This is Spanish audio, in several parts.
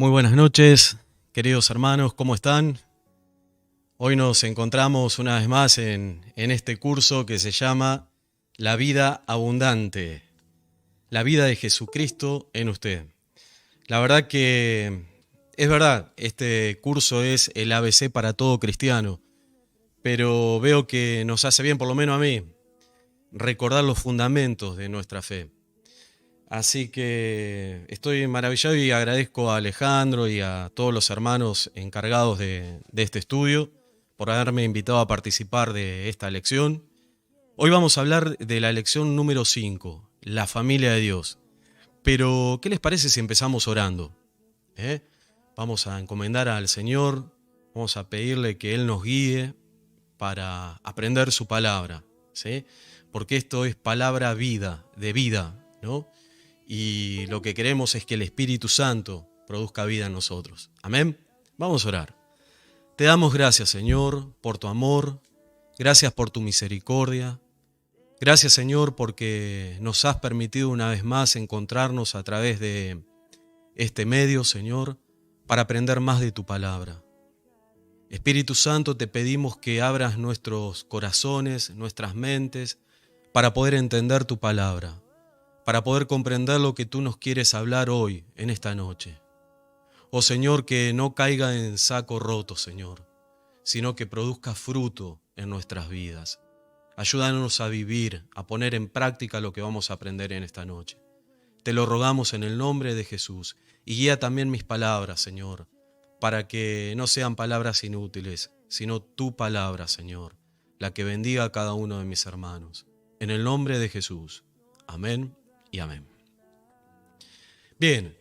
Muy buenas noches, queridos hermanos, ¿cómo están? Hoy nos encontramos una vez más en este curso que se llama La vida abundante, la vida de Jesucristo en usted. La verdad que es verdad, este curso es el ABC para todo cristiano, pero veo que nos hace bien, por lo menos a mí, recordar los fundamentos de nuestra fe. Así que estoy maravillado y agradezco a Alejandro y a todos los hermanos encargados de este estudio por haberme invitado a participar de esta lección. Hoy vamos a hablar de la lección número 5, la familia de Dios. Pero, ¿qué les parece si empezamos orando? ¿Eh? Vamos a encomendar al Señor, vamos a pedirle que Él nos guíe para aprender su palabra, ¿sí? Porque esto es palabra de vida, ¿no? Y lo que queremos es que el Espíritu Santo produzca vida en nosotros. Amén. Vamos a orar. Te damos gracias, Señor, por tu amor. Gracias por tu misericordia. Gracias, Señor, porque nos has permitido una vez más encontrarnos a través de este medio, Señor, para aprender más de tu palabra. Espíritu Santo, te pedimos que abras nuestros corazones, nuestras mentes, para poder entender tu palabra, para poder comprender lo que tú nos quieres hablar hoy, en esta noche. Oh Señor, que no caiga en saco roto, Señor, sino que produzca fruto en nuestras vidas. Ayúdanos a vivir, a poner en práctica lo que vamos a aprender en esta noche. Te lo rogamos en el nombre de Jesús, y guía también mis palabras, Señor, para que no sean palabras inútiles, sino tu palabra, Señor, la que bendiga a cada uno de mis hermanos. En el nombre de Jesús. Amén y amén. Bien,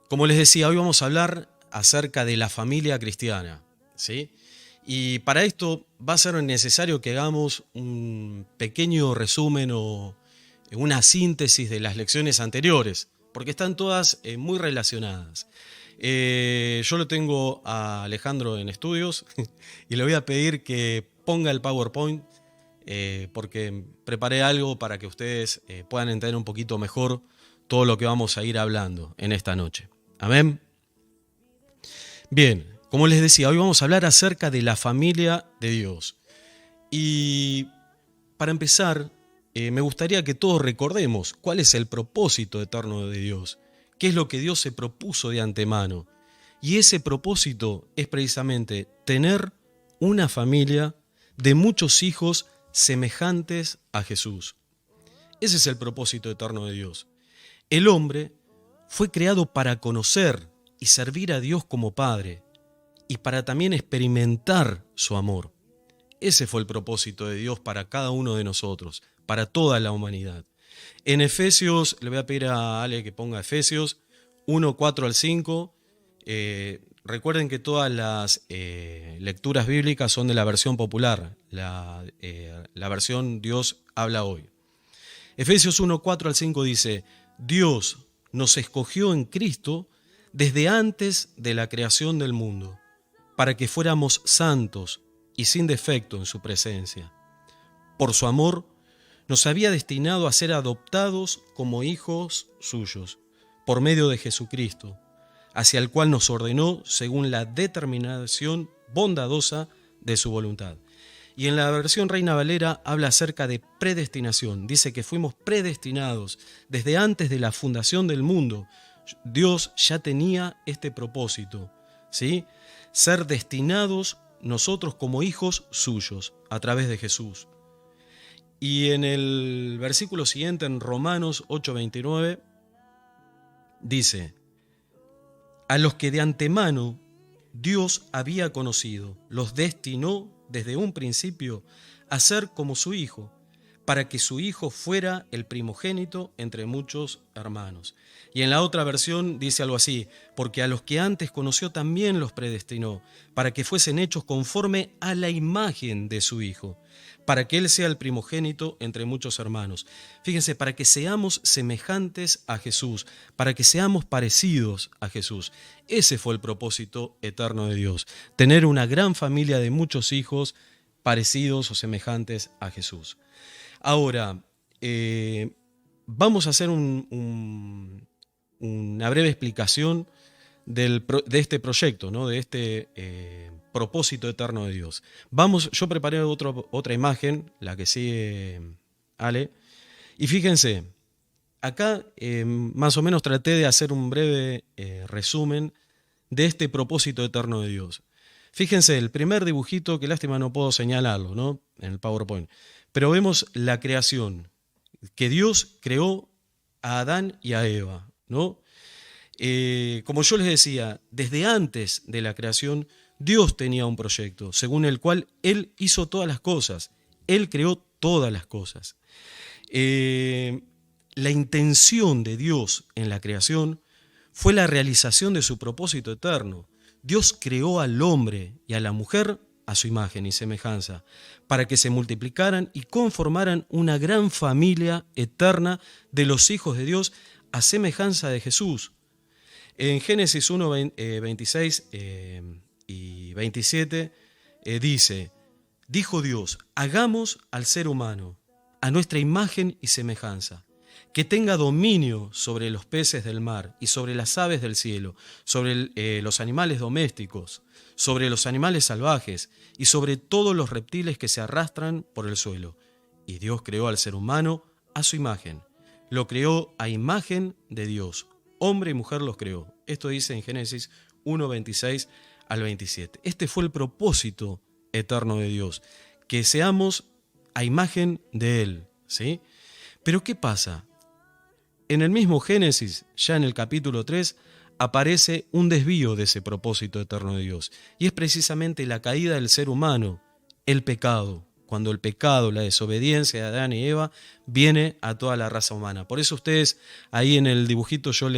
como les decía, hoy vamos a hablar acerca de la familia cristiana, ¿sí? Y para esto va a ser necesario que hagamos un pequeño resumen o una síntesis de las lecciones anteriores, porque están todas muy relacionadas. Yo lo tengo a Alejandro en estudios y le voy a pedir que ponga el PowerPoint porque preparé algo para que ustedes puedan entender un poquito mejor todo lo que vamos a ir hablando en esta noche. Amén. Bien, como les decía, hoy vamos a hablar acerca de la familia de Dios. Y para empezar, me gustaría que todos recordemos cuál es el propósito eterno de Dios, qué es lo que Dios se propuso de antemano. Y ese propósito es precisamente tener una familia de muchos hijos semejantes a Jesús. Ese es el propósito eterno de Dios. El hombre fue creado para conocer y servir a Dios como Padre y para también experimentar su amor. Ese fue el propósito de Dios para cada uno de nosotros, para toda la humanidad. En Efesios, le voy a pedir a Ale que ponga Efesios 1, 4 al 5. Recuerden que todas las lecturas bíblicas son de la versión popular, la versión Dios habla hoy. Efesios 1, 4 al 5 dice: Dios nos escogió en Cristo desde antes de la creación del mundo, para que fuéramos santos y sin defecto en su presencia. Por su amor, nos había destinado a ser adoptados como hijos suyos, por medio de Jesucristo, hacia el cual nos ordenó según la determinación bondadosa de su voluntad. Y en la versión Reina Valera habla acerca de predestinación. Dice que fuimos predestinados desde antes de la fundación del mundo. Dios ya tenía este propósito, ¿sí? Ser destinados nosotros como hijos suyos a través de Jesús. Y en el versículo siguiente, en Romanos 8:29, dice: a los que de antemano Dios había conocido, los destinó desde un principio a ser como su Hijo, para que su Hijo fuera el primogénito entre muchos hermanos. Y en la otra versión dice algo así: porque a los que antes conoció también los predestinó, para que fuesen hechos conforme a la imagen de su Hijo, para que Él sea el primogénito entre muchos hermanos. Fíjense, para que seamos semejantes a Jesús, para que seamos parecidos a Jesús. Ese fue el propósito eterno de Dios, tener una gran familia de muchos hijos parecidos o semejantes a Jesús. Ahora, vamos a hacer una breve explicación de este proyecto, ¿no? De este propósito eterno de Dios. Yo preparé otra imagen, la que sigue Ale, y fíjense, acá más o menos traté de hacer un breve resumen de este propósito eterno de Dios. Fíjense, el primer dibujito, qué lástima no puedo señalarlo, ¿no? En el PowerPoint, pero vemos la creación, que Dios creó a Adán y a Eva, ¿no? Como yo les decía, desde antes de la creación, Dios tenía un proyecto, según el cual Él hizo todas las cosas, Él creó todas las cosas. La intención de Dios en la creación fue la realización de su propósito eterno. Dios creó al hombre y a la mujer a su imagen y semejanza, para que se multiplicaran y conformaran una gran familia eterna de los hijos de Dios a semejanza de Jesús. En Génesis 1, 26 y 27 dice, dijo Dios, hagamos al ser humano a nuestra imagen y semejanza, que tenga dominio sobre los peces del mar y sobre las aves del cielo, sobre los animales domésticos, sobre los animales salvajes y sobre todos los reptiles que se arrastran por el suelo. Y Dios creó al ser humano a su imagen. Lo creó a imagen de Dios. Hombre y mujer los creó. Esto dice en Génesis 1, 26 al 27. Este fue el propósito eterno de Dios, que seamos a imagen de Él, ¿sí? Pero ¿qué pasa? En el mismo Génesis, ya en el capítulo 3, aparece un desvío de ese propósito eterno de Dios. Y es precisamente la caída del ser humano, el pecado. Cuando el pecado, la desobediencia de Adán y Eva, viene a toda la raza humana. Por eso ustedes, ahí en el dibujito yo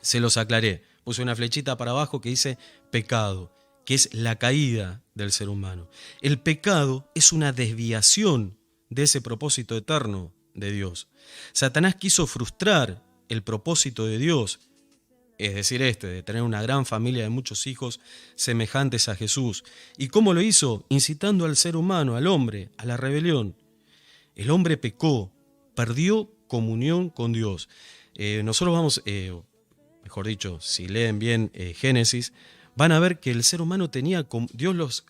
se los aclaré. Puse una flechita para abajo que dice pecado, que es la caída del ser humano. El pecado es una desviación de ese propósito eterno de Dios. Satanás quiso frustrar el propósito de Dios, es decir, de tener una gran familia de muchos hijos semejantes a Jesús. ¿Y cómo lo hizo? Incitando al ser humano, al hombre, a la rebelión. El hombre pecó, perdió comunión con Dios. Nosotros vamos, mejor dicho, si leen bien Génesis, van a ver que el ser humano tenía, Dios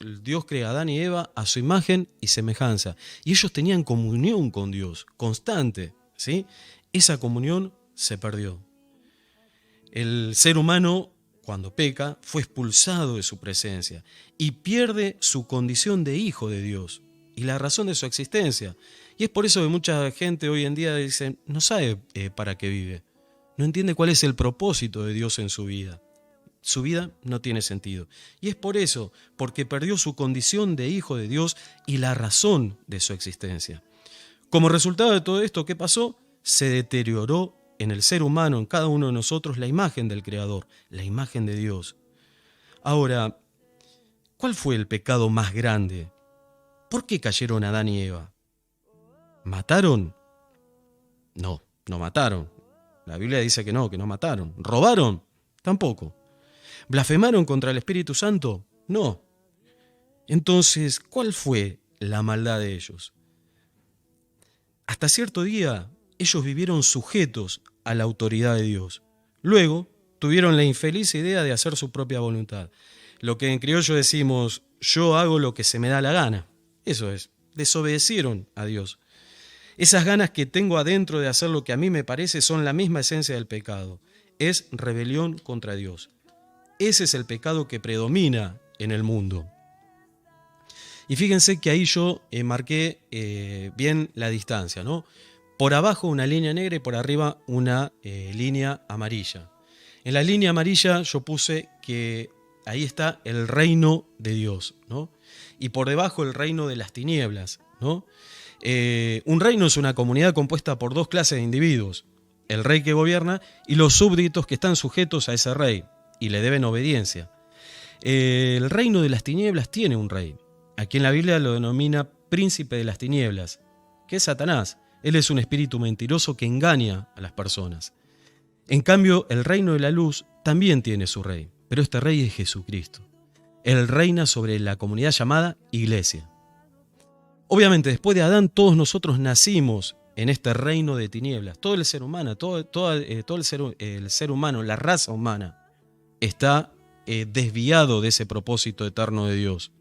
crea a Adán y Eva a su imagen y semejanza. Y ellos tenían comunión con Dios, constante, ¿sí? Esa comunión se perdió. El ser humano, cuando peca, fue expulsado de su presencia y pierde su condición de hijo de Dios y la razón de su existencia. Y es por eso que mucha gente hoy en día dice, no sabe para qué vive, no entiende cuál es el propósito de Dios en su vida. Su vida no tiene sentido. Y es por eso, porque perdió su condición de hijo de Dios y la razón de su existencia. Como resultado de todo esto, ¿qué pasó? Se deterioró en el ser humano, en cada uno de nosotros, la imagen del Creador, la imagen de Dios. Ahora, ¿cuál fue el pecado más grande? ¿Por qué cayeron Adán y Eva? ¿Mataron? No, no mataron. La Biblia dice que no mataron. ¿Robaron? Tampoco. ¿Blasfemaron contra el Espíritu Santo? No. Entonces, ¿cuál fue la maldad de ellos? Hasta cierto día, ellos vivieron sujetos a la autoridad de Dios. Luego, tuvieron la infeliz idea de hacer su propia voluntad. Lo que en criollo decimos, yo hago lo que se me da la gana. Eso es, desobedecieron a Dios. Esas ganas que tengo adentro de hacer lo que a mí me parece son la misma esencia del pecado. Es rebelión contra Dios. Ese es el pecado que predomina en el mundo. Y fíjense que ahí yo marqué bien la distancia, ¿no? Por abajo una línea negra y por arriba una línea amarilla. En la línea amarilla yo puse que ahí está el reino de Dios, ¿no? Y por debajo el reino de las tinieblas, ¿no? Un reino es una comunidad compuesta por dos clases de individuos, el rey que gobierna y los súbditos que están sujetos a ese rey y le deben obediencia. El reino de las tinieblas tiene un rey. Aquí en la Biblia lo denomina príncipe de las tinieblas, que es Satanás. Él es un espíritu mentiroso que engaña a las personas. En cambio, el reino de la luz también tiene su rey, pero este rey es Jesucristo. Él reina sobre la comunidad llamada Iglesia. Obviamente, después de Adán, todos nosotros nacimos en este reino de tinieblas. Todo el ser humano, todo el ser humano, la raza humana, está desviado de ese propósito eterno de Dios.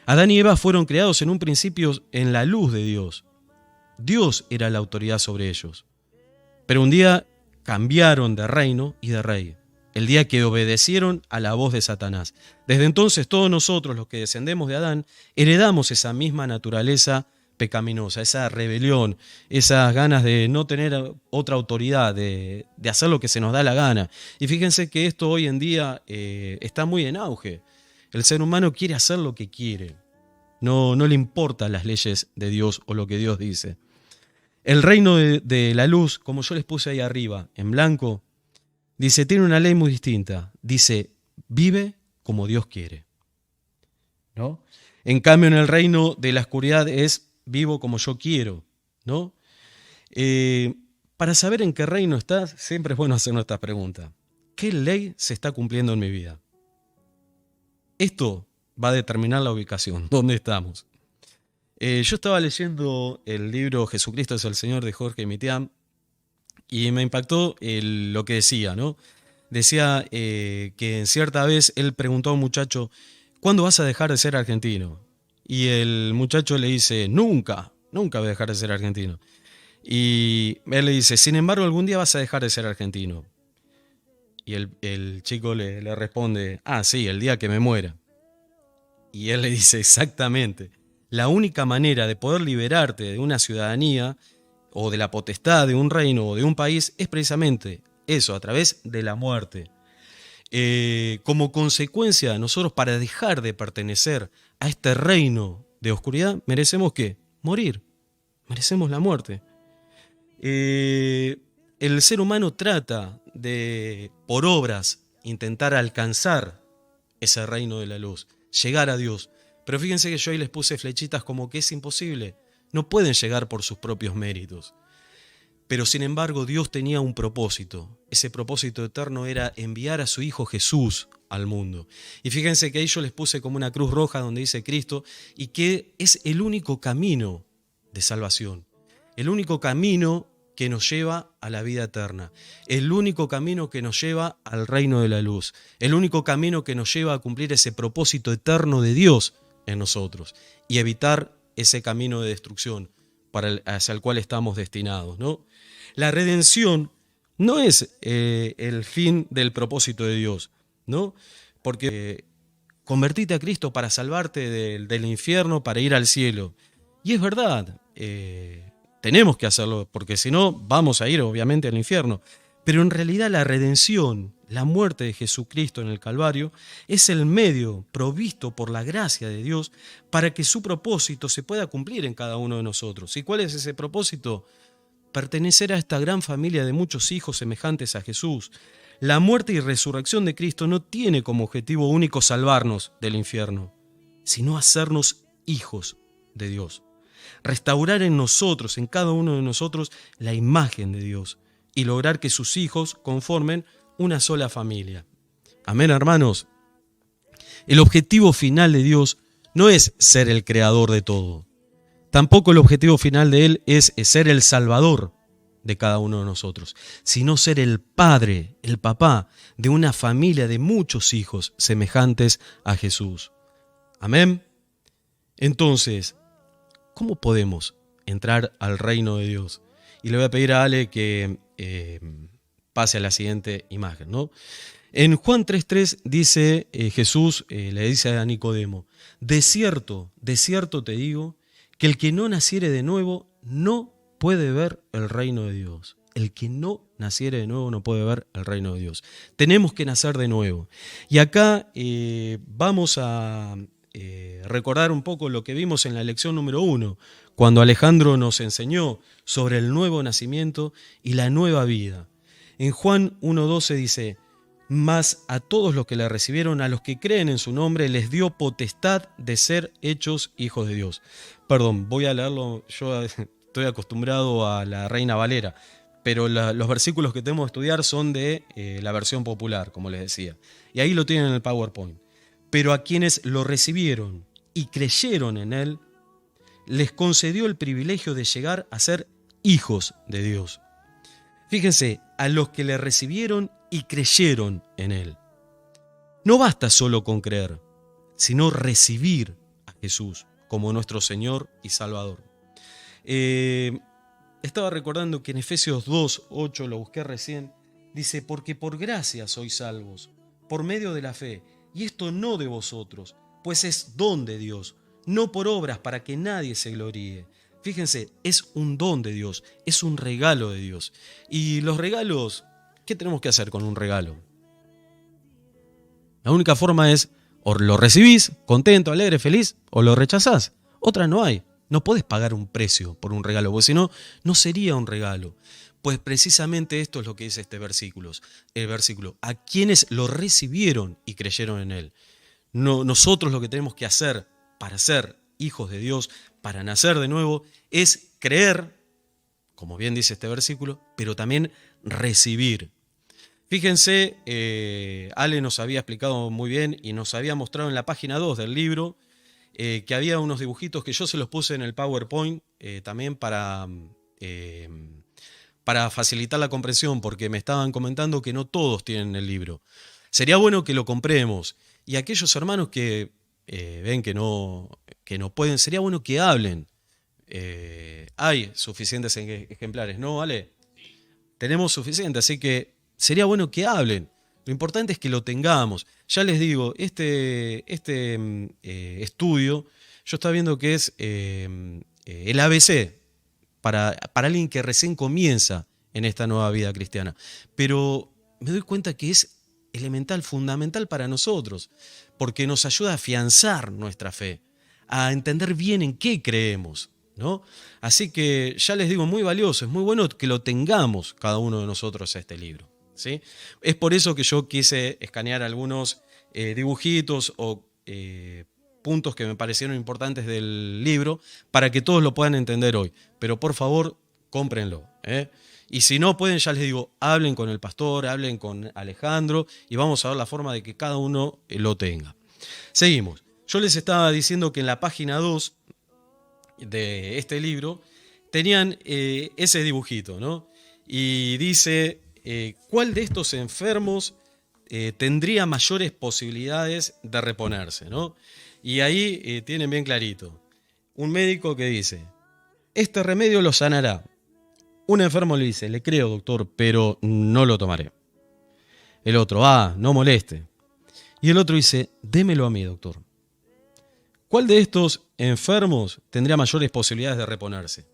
Adán y Eva fueron creados en un principio en la luz de Dios. Dios era la autoridad sobre ellos. Pero un día cambiaron de reino y de rey, el día que obedecieron a la voz de Satanás. Desde entonces todos nosotros, los que descendemos de Adán, heredamos esa misma naturaleza pecaminosa, esa rebelión, esas ganas de no tener otra autoridad, de hacer lo que se nos da la gana. Y fíjense que esto hoy en día está muy en auge. El ser humano quiere hacer lo que quiere. No le importan las leyes de Dios o lo que Dios dice. El reino de la luz, como yo les puse ahí arriba, en blanco, dice, tiene una ley muy distinta. Dice, vive como Dios quiere, ¿no? En cambio, en el reino de la oscuridad es, vivo como yo quiero, ¿no? Para saber en qué reino estás, siempre es bueno hacernos esta pregunta. ¿Qué ley se está cumpliendo en mi vida? Esto va a determinar la ubicación, dónde estamos. Yo estaba leyendo el libro Jesucristo es el Señor de Jorge Mitián y me impactó lo que decía, ¿no? Decía que en cierta vez él preguntó a un muchacho, ¿cuándo vas a dejar de ser argentino? Y el muchacho le dice, nunca voy a dejar de ser argentino. Y él le dice, sin embargo, algún día vas a dejar de ser argentino. Y el chico le responde, sí, el día que me muera. Y él le dice, exactamente. La única manera de poder liberarte de una ciudadanía o de la potestad de un reino o de un país es precisamente eso, a través de la muerte. Como consecuencia, nosotros para dejar de pertenecer a este reino de oscuridad, merecemos ¿qué? Morir, merecemos la muerte. El ser humano trata de, por obras, intentar alcanzar ese reino de la luz, llegar a Dios. Pero fíjense que yo ahí les puse flechitas como que es imposible. No pueden llegar por sus propios méritos. Pero sin embargo Dios tenía un propósito. Ese propósito eterno era enviar a su Hijo Jesús al mundo. Y fíjense que ahí yo les puse como una cruz roja donde dice Cristo y que es el único camino de salvación. El único camino que nos lleva a la vida eterna. El único camino que nos lleva al reino de la luz. El único camino que nos lleva a cumplir ese propósito eterno de Dios en nosotros y evitar ese camino de destrucción hacia el cual estamos destinados, ¿no? La redención no es el fin del propósito de Dios, ¿no? Porque convertite a Cristo para salvarte del infierno, para ir al cielo. Y es verdad, tenemos que hacerlo, porque si no vamos a ir obviamente al infierno. Pero en realidad la redención, la muerte de Jesucristo en el Calvario, es el medio provisto por la gracia de Dios para que su propósito se pueda cumplir en cada uno de nosotros. ¿Y cuál es ese propósito? Pertenecer a esta gran familia de muchos hijos semejantes a Jesús. La muerte y resurrección de Cristo no tiene como objetivo único salvarnos del infierno, sino hacernos hijos de Dios. Restaurar en nosotros, en cada uno de nosotros, la imagen de Dios y lograr que sus hijos conformen una sola familia. Amén, hermanos. El objetivo final de Dios no es ser el creador de todo. Tampoco el objetivo final de Él es ser el salvador de cada uno de nosotros, sino ser el padre, el papá de una familia de muchos hijos semejantes a Jesús. Amén. Entonces, ¿cómo podemos entrar al reino de Dios? Y le voy a pedir a Ale que pase a la siguiente imagen, ¿no? En Juan 3:3 dice Jesús, le dice a Nicodemo, de cierto te digo, que el que no naciere de nuevo no puede ver el reino de Dios. El que no naciere de nuevo no puede ver el reino de Dios. Tenemos que nacer de nuevo. Y acá vamos a recordar un poco lo que vimos en la lección número 1, cuando Alejandro nos enseñó sobre el nuevo nacimiento y la nueva vida. En Juan 1:12 dice, mas a todos los que le recibieron, a los que creen en su nombre, les dio potestad de ser hechos hijos de Dios. Perdón, voy a leerlo, yo estoy acostumbrado a la Reina Valera, pero los versículos que tenemos que estudiar son de la versión popular, como les decía. Y ahí lo tienen en el PowerPoint. Pero a quienes lo recibieron y creyeron en Él, les concedió el privilegio de llegar a ser hijos de Dios. Fíjense, a los que le recibieron y creyeron en Él. No basta solo con creer, sino recibir a Jesús como nuestro Señor y Salvador. Estaba recordando que en Efesios 2:8, lo busqué recién, dice, porque por gracia sois salvos, por medio de la fe, y esto no de vosotros, pues es don de Dios, no por obras para que nadie se gloríe. Fíjense, es un don de Dios, es un regalo de Dios. Y los regalos, ¿qué tenemos que hacer con un regalo? La única forma es, o lo recibís, contento, alegre, feliz, o lo rechazás. Otra no hay. No podés pagar un precio por un regalo, porque si no, no sería un regalo. Pues precisamente esto es lo que dice este versículo. El versículo, a quienes lo recibieron y creyeron en Él. No, nosotros lo que tenemos que hacer para ser hijos de Dios, para nacer de nuevo, es creer, como bien dice este versículo, pero también recibir. Fíjense, Ale nos había explicado muy bien y nos había mostrado en la página 2 del libro que había unos dibujitos que yo se los puse en el PowerPoint también para facilitar la comprensión, porque me estaban comentando que no todos tienen el libro. Sería bueno que lo compremos. Y aquellos hermanos que ven que no pueden, sería bueno que hablen. Hay suficientes ejemplares, ¿no, ¿vale? Tenemos suficiente, así que sería bueno que hablen. Lo importante es que lo tengamos. Ya les digo, este estudio, yo estaba viendo que es el ABC para alguien que recién comienza en esta nueva vida cristiana. Pero me doy cuenta que es elemental, fundamental para nosotros, porque nos ayuda a afianzar nuestra fe, a entender bien en qué creemos, ¿no? Así que ya les digo, muy valioso, es muy bueno que lo tengamos cada uno de nosotros este libro, ¿sí? Es por eso que yo quise escanear algunos dibujitos o puntos que me parecieron importantes del libro para que todos lo puedan entender hoy. Pero por favor, cómprenlo, ¿eh? Y si no pueden, ya les digo, hablen con el pastor, hablen con Alejandro y vamos a ver la forma de que cada uno lo tenga. Seguimos. Yo les estaba diciendo que en la página 2 de este libro tenían ese dibujito, ¿no? Y dice, ¿cuál de estos enfermos tendría mayores posibilidades de reponerse, ¿no? Y ahí tienen bien clarito. Un médico que dice, este remedio lo sanará. Un enfermo le dice, le creo, doctor, pero no lo tomaré. El otro, no moleste. Y el otro dice, démelo a mí, doctor. ¿Cuál de estos enfermos tendría mayores posibilidades de reponerse?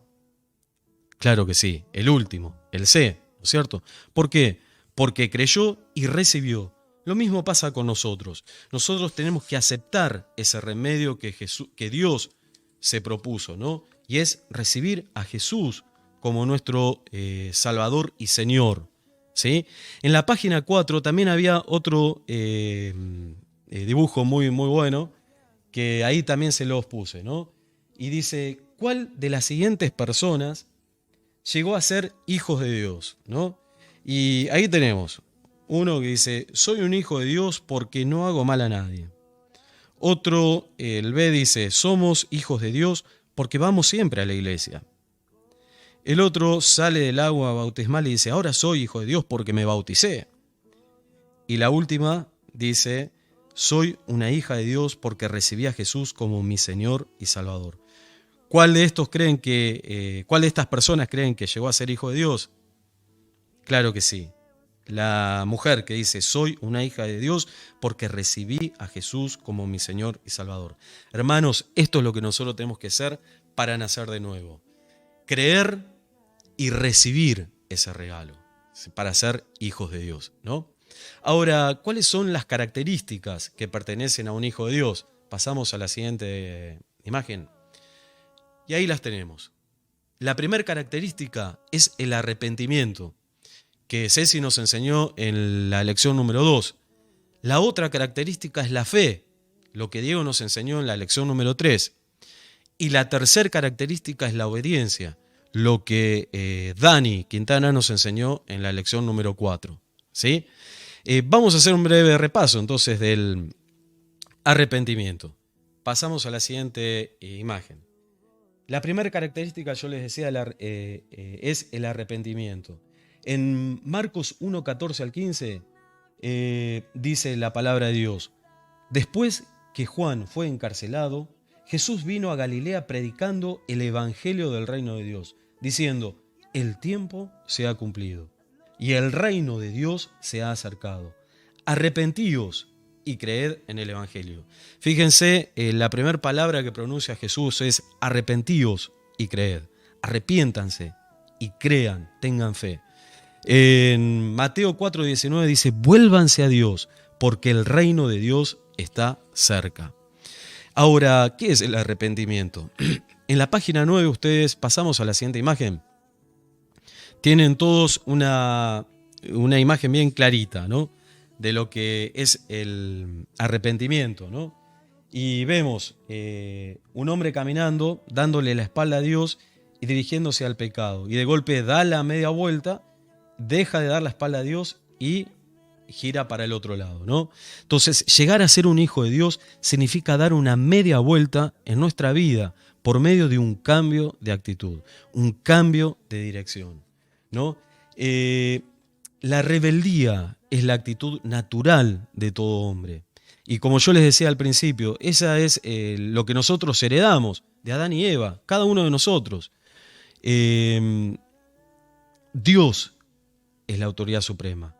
Claro que sí, el último, el C, ¿no es cierto? ¿Por qué? Porque creyó y recibió. Lo mismo pasa con nosotros. Nosotros tenemos que aceptar ese remedio que Dios se propuso, ¿no? Y es recibir a Jesús como nuestro Salvador y Señor, ¿sí? En la página 4 también había otro dibujo muy, muy bueno, que ahí también se los puse, ¿no? Y dice, ¿cuál de las siguientes personas llegó a ser hijos de Dios, ¿no? Y ahí tenemos uno que dice, soy un hijo de Dios porque no hago mal a nadie. Otro, el B, dice, somos hijos de Dios porque vamos siempre a la iglesia. El otro sale del agua bautismal y dice, ahora soy hijo de Dios porque me bauticé. Y la última dice, soy una hija de Dios porque recibí a Jesús como mi Señor y Salvador. ¿Cuál de estas personas creen que llegó a ser hijo de Dios? Claro que sí. La mujer que dice, soy una hija de Dios porque recibí a Jesús como mi Señor y Salvador. Hermanos, esto es lo que nosotros tenemos que hacer para nacer de nuevo. Creer y recibir ese regalo para ser hijos de Dios, ¿no? Ahora, ¿cuáles son las características que pertenecen a un hijo de Dios? Pasamos a la siguiente imagen. Y ahí las tenemos. La primera característica es el arrepentimiento, que Ceci nos enseñó en la lección número 2. La otra característica es la fe, lo que Diego nos enseñó en la lección número 3. Y la tercera característica es la obediencia, lo que Dani Quintana nos enseñó en la lección número 4. ¿Sí? Vamos a hacer un breve repaso entonces del arrepentimiento. Pasamos a la siguiente imagen. La primera característica, yo les decía, es el arrepentimiento. En Marcos 1, 14 al 15, dice la palabra de Dios: después que Juan fue encarcelado, Jesús vino a Galilea predicando el evangelio del reino de Dios, diciendo: el tiempo se ha cumplido y el reino de Dios se ha acercado. Arrepentíos y creed en el evangelio. Fíjense, la primera palabra que pronuncia Jesús es arrepentíos y creed. Arrepiéntanse y crean, tengan fe. En Mateo 4:19 dice: vuélvanse a Dios, porque el reino de Dios está cerca. Ahora, ¿qué es el arrepentimiento? En la página 9 ustedes, pasamos a la siguiente imagen, tienen todos una imagen bien clarita, ¿no?, de lo que es el arrepentimiento, ¿no? Y vemos un hombre caminando, dándole la espalda a Dios y dirigiéndose al pecado. Y de golpe da la media vuelta, deja de dar la espalda a Dios y gira para el otro lado, ¿no? Entonces, llegar a ser un hijo de Dios significa dar una media vuelta en nuestra vida por medio de un cambio de actitud, un cambio de dirección, ¿no? La rebeldía es la actitud natural de todo hombre. Y como yo les decía al principio, esa es lo que nosotros heredamos de Adán y Eva, cada uno de nosotros. Dios es la autoridad suprema.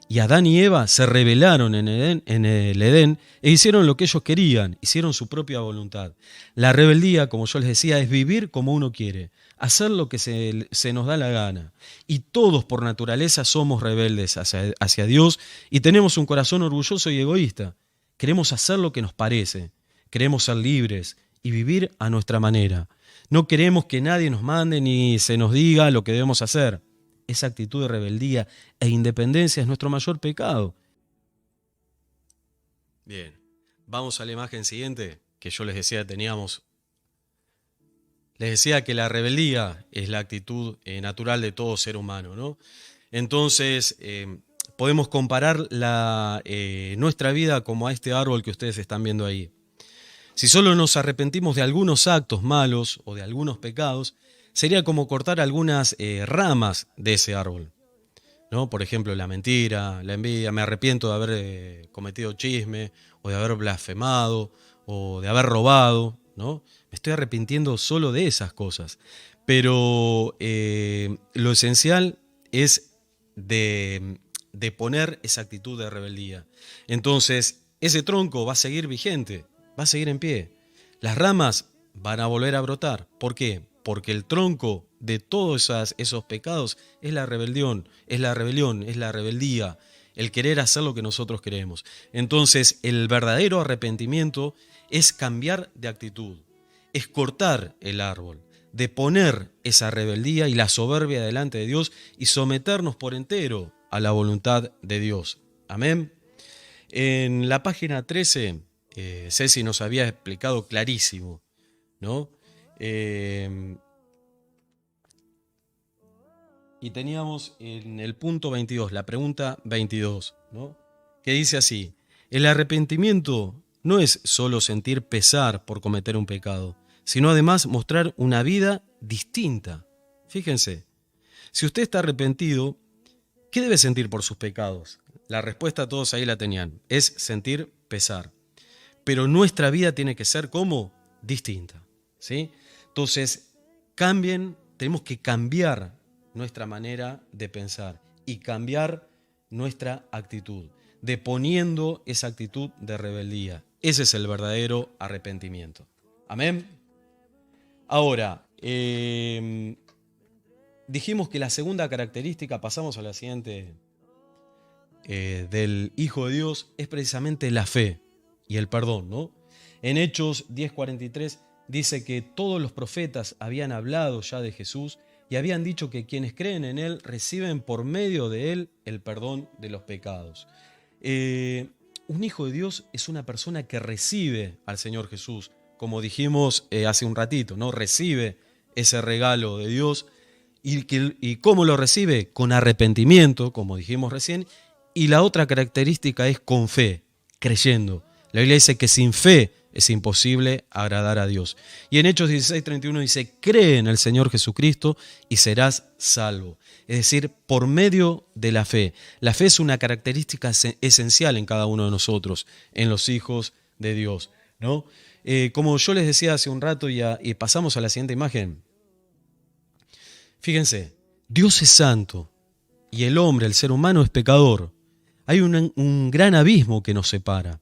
Y Adán y Eva se rebelaron en el Edén e hicieron lo que ellos querían, hicieron su propia voluntad. La rebeldía, como yo les decía, es vivir como uno quiere, hacer lo que se nos da la gana. Y todos por naturaleza somos rebeldes hacia Dios y tenemos un corazón orgulloso y egoísta. Queremos hacer lo que nos parece, queremos ser libres y vivir a nuestra manera. No queremos que nadie nos mande ni se nos diga lo que debemos hacer. Esa actitud de rebeldía e independencia es nuestro mayor pecado. Bien, vamos a la imagen siguiente que yo les decía teníamos. Les decía que la rebeldía es la actitud natural de todo ser humano, ¿no? Entonces, podemos comparar nuestra vida como a este árbol que ustedes están viendo ahí. Si solo nos arrepentimos de algunos actos malos o de algunos pecados, sería como cortar algunas ramas de ese árbol, ¿no? Por ejemplo, la mentira, la envidia. Me arrepiento de haber cometido chisme, o de haber blasfemado, o de haber robado, ¿no? Me estoy arrepintiendo solo de esas cosas. Pero lo esencial es de poner esa actitud de rebeldía. Entonces, ese tronco va a seguir vigente, va a seguir en pie. Las ramas van a volver a brotar. ¿Por qué? Porque el tronco de todos esos pecados es la rebelión, es la rebeldía, el querer hacer lo que nosotros queremos. Entonces, el verdadero arrepentimiento es cambiar de actitud, es cortar el árbol, de poner esa rebeldía y la soberbia delante de Dios y someternos por entero a la voluntad de Dios. Amén. En la página 13, Ceci nos había explicado clarísimo, ¿no? Y teníamos en el punto 22, la pregunta 22, ¿no?, que dice así: el arrepentimiento no es solo sentir pesar por cometer un pecado, sino además mostrar una vida distinta. Fíjense, si usted está arrepentido, ¿qué debe sentir por sus pecados? La respuesta todos ahí la tenían, es sentir pesar. Pero nuestra vida tiene que ser como distinta, ¿sí? Entonces, tenemos que cambiar nuestra manera de pensar y cambiar nuestra actitud, deponiendo esa actitud de rebeldía. Ese es el verdadero arrepentimiento. Amén. Ahora, dijimos que la segunda característica, pasamos a la siguiente, del Hijo de Dios, es precisamente la fe y el perdón, ¿no? En Hechos 10:43 dice que todos los profetas habían hablado ya de Jesús y habían dicho que quienes creen en Él reciben por medio de Él el perdón de los pecados. Un hijo de Dios es una persona que recibe al Señor Jesús, como dijimos hace un ratito, ¿no? Recibe ese regalo de Dios. ¿Y cómo lo recibe? Con arrepentimiento, como dijimos recién. Y la otra característica es con fe, creyendo. La Biblia dice que sin fe es imposible agradar a Dios. Y en Hechos 16:31 dice, cree en el Señor Jesucristo y serás salvo. Es decir, por medio de la fe. La fe es una característica esencial en cada uno de nosotros, en los hijos de Dios, ¿no? Como yo les decía hace un rato y pasamos a la siguiente imagen. Fíjense, Dios es santo y el hombre, el ser humano, es pecador. Hay un gran abismo que nos separa.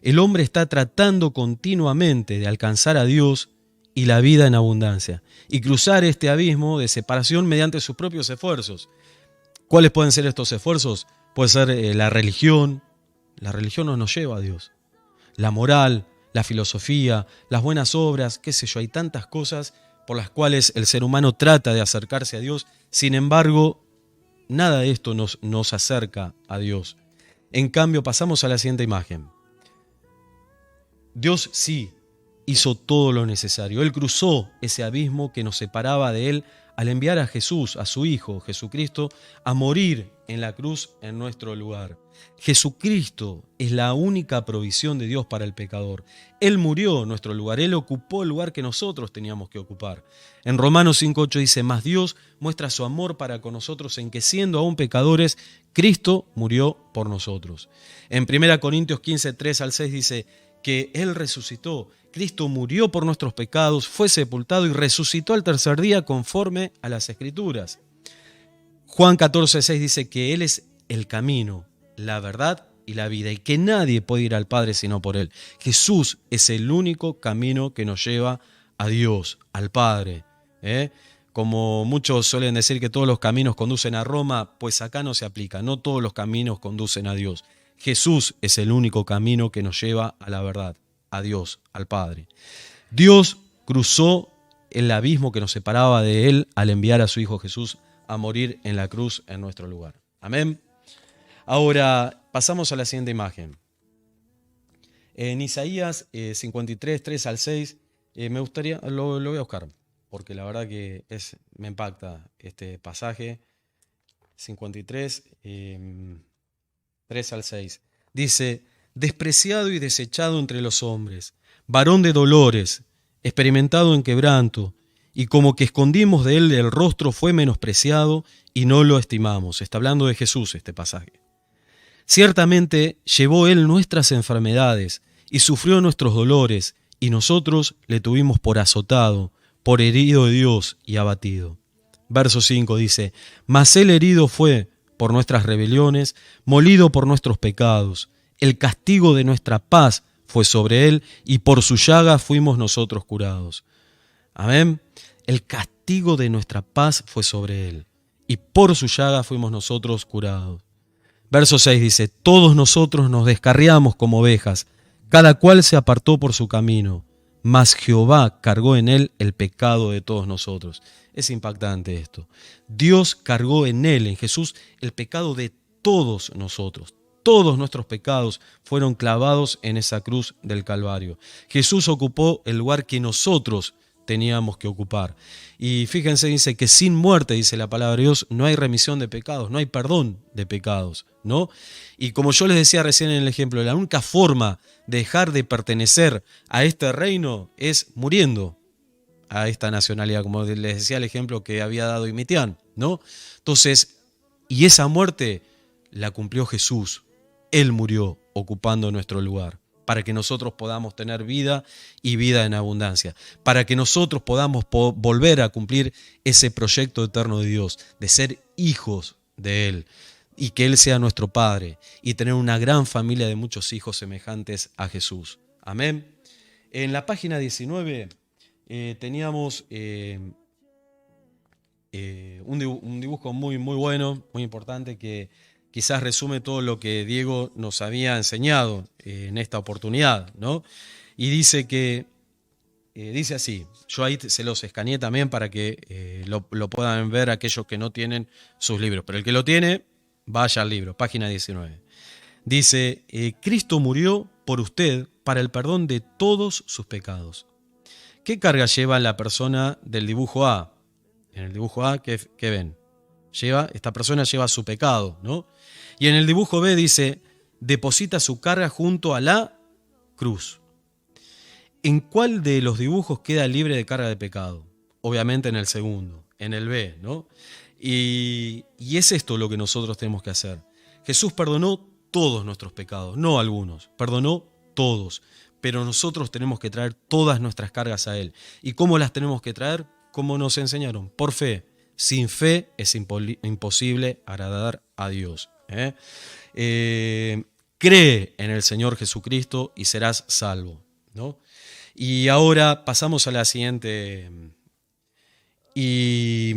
El hombre está tratando continuamente de alcanzar a Dios y la vida en abundancia y cruzar este abismo de separación mediante sus propios esfuerzos. ¿Cuáles pueden ser estos esfuerzos? Puede ser la religión. La religión no nos lleva a Dios. La moral, la filosofía, las buenas obras, qué sé yo, hay tantas cosas por las cuales el ser humano trata de acercarse a Dios. Sin embargo, nada de esto nos acerca a Dios. En cambio, pasamos a la siguiente imagen. Dios sí hizo todo lo necesario. Él cruzó ese abismo que nos separaba de Él al enviar a Jesús, a su Hijo, Jesucristo, a morir en la cruz en nuestro lugar. Jesucristo es la única provisión de Dios para el pecador. Él murió en nuestro lugar, Él ocupó el lugar que nosotros teníamos que ocupar. En Romanos 5:8 dice, mas Dios muestra su amor para con nosotros en que siendo aún pecadores, Cristo murió por nosotros. En 1 Corintios 15:3-6 dice que Él resucitó. Cristo murió por nuestros pecados, fue sepultado y resucitó al tercer día conforme a las Escrituras. Juan 14:6 dice que Él es el camino, la verdad y la vida, y que nadie puede ir al Padre sino por Él. Jesús es el único camino que nos lleva a Dios, al Padre. Como muchos suelen decir que todos los caminos conducen a Roma, pues acá no se aplica, no todos los caminos conducen a Dios. Jesús es el único camino que nos lleva a la verdad, a Dios, al Padre. Dios cruzó el abismo que nos separaba de Él al enviar a su Hijo Jesús a morir en la cruz en nuestro lugar. Amén. Ahora pasamos a la siguiente imagen. En Isaías 53:3-6, me gustaría, lo voy a buscar, porque la verdad que me impacta este pasaje. 53, 3-6. Dice, despreciado y desechado entre los hombres, varón de dolores, experimentado en quebranto, y como que escondimos de él el rostro fue menospreciado y no lo estimamos. Está hablando de Jesús este pasaje. Ciertamente llevó él nuestras enfermedades y sufrió nuestros dolores, y nosotros le tuvimos por azotado, por herido de Dios y abatido. Verso 5 dice, mas él herido fue por nuestras rebeliones, molido por nuestros pecados. El castigo de nuestra paz fue sobre él, y por su llaga fuimos nosotros curados. Amén. El castigo de nuestra paz fue sobre él, y por su llaga fuimos nosotros curados. Verso 6 dice, todos nosotros nos descarriamos como ovejas, cada cual se apartó por su camino, mas Jehová cargó en él el pecado de todos nosotros. Es impactante esto. Dios cargó en él, en Jesús, el pecado de todos nosotros. Todos nuestros pecados fueron clavados en esa cruz del Calvario. Jesús ocupó el lugar que nosotros teníamos que ocupar. Y fíjense, dice que sin muerte, dice la palabra de Dios, no hay remisión de pecados, no hay perdón de pecados, ¿no? Y como yo les decía recién en el ejemplo, la única forma de dejar de pertenecer a este reino es muriendo a esta nacionalidad, como les decía el ejemplo que había dado Imitián, ¿no? Entonces, y esa muerte la cumplió Jesús. Él murió ocupando nuestro lugar, para que nosotros podamos tener vida y vida en abundancia, para que nosotros podamos volver a cumplir ese proyecto eterno de Dios, de ser hijos de Él, y que Él sea nuestro Padre, y tener una gran familia de muchos hijos semejantes a Jesús. Amén. En la página 19 teníamos un dibujo muy bueno, muy importante, que quizás resume todo lo que Diego nos había enseñado en esta oportunidad, ¿no? Y dice que, dice así, yo ahí se los escaneé también para que lo puedan ver aquellos que no tienen sus libros, pero el que lo tiene, vaya al libro, página 19. Dice, Cristo murió por usted para el perdón de todos sus pecados. ¿Qué carga lleva la persona del dibujo A? En el dibujo A, ¿qué ven? Esta persona lleva su pecado, ¿no? Y en el dibujo B dice, deposita su carga junto a la cruz. ¿En cuál de los dibujos queda libre de carga de pecado? Obviamente en el segundo, en el B, ¿no? Y es esto lo que nosotros tenemos que hacer. Jesús perdonó todos nuestros pecados, no algunos, perdonó todos. Pero nosotros tenemos que traer todas nuestras cargas a Él. ¿Y cómo las tenemos que traer? Como nos enseñaron, por fe. Sin fe es imposible agradar a Dios. Cree en el Señor Jesucristo y serás salvo, ¿no? Y ahora pasamos a la siguiente. Y